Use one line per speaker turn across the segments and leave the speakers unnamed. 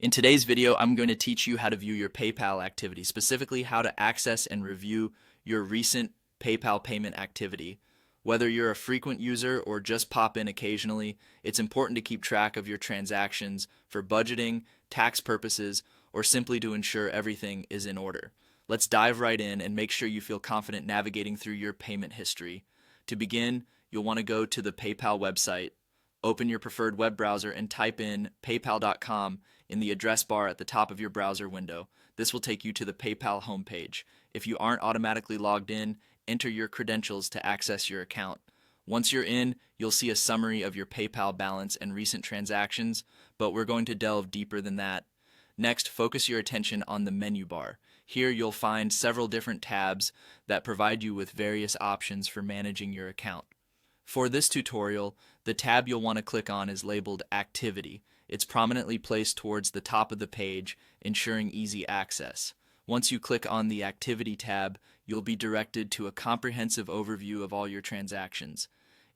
In today's video, I'm going to teach you how to view your PayPal activity, specifically how to access and review your recent PayPal payment activity. Whether you're a frequent user or just pop in occasionally, it's important to keep track of your transactions for budgeting, tax purposes, or simply to ensure everything is in order. Let's dive right in and make sure you feel confident navigating through your payment history. To begin, you'll want to go to the PayPal website. Open your preferred web browser and type in paypal.com in the address bar at the top of your browser window. This will take you to the PayPal homepage. If you aren't automatically logged in, enter your credentials to access your account. Once you're in, you'll see a summary of your PayPal balance and recent transactions, but we're going to delve deeper than that. Next, focus your attention on the menu bar. Here you'll find several different tabs that provide you with various options for managing your account. For this tutorial, the tab you'll want to click on is labeled Activity. It's prominently placed towards the top of the page, ensuring easy access. Once you click on the Activity tab, you'll be directed to a comprehensive overview of all your transactions.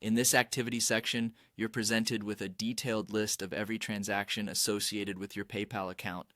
In this activity section, you're presented with a detailed list of every transaction associated with your PayPal account.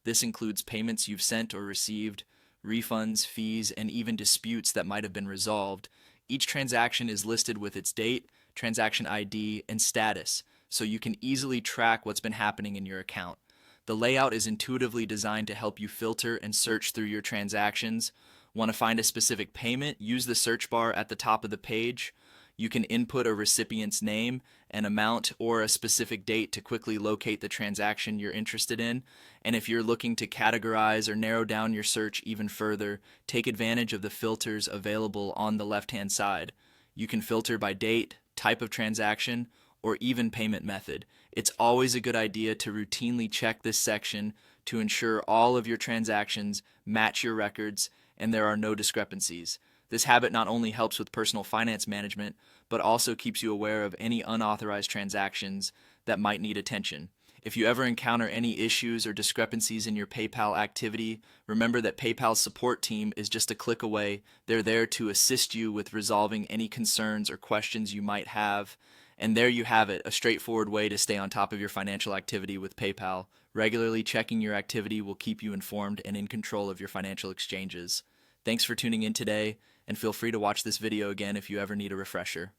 This includes payments you've sent or received, refunds, fees, and even disputes that might have been resolved. Each transaction is listed with its date, transaction ID, and status, so you can easily track what's been happening in your account. The layout is intuitively designed to help you filter and search through your transactions. Want to find a specific payment? Use the search bar at the top of the page. You can input a recipient's name, an amount, or a specific date to quickly locate the transaction you're interested in. And if you're looking to categorize or narrow down your search even further, take advantage of the filters available on the left-hand side. You can filter by date, type of transaction, or even payment method. It's always a good idea to routinely check this section to ensure all of your transactions match your records and there are no discrepancies. This habit not only helps with personal finance management, but also keeps you aware of any unauthorized transactions that might need attention. If you ever encounter any issues or discrepancies in your PayPal activity, remember that PayPal's support team is just a click away. They're there to assist you with resolving any concerns or questions you might have. And there you have it, a straightforward way to stay on top of your financial activity with PayPal. Regularly checking your activity will keep you informed and in control of your financial exchanges. Thanks for tuning in today, and feel free to watch this video again if you ever need a refresher.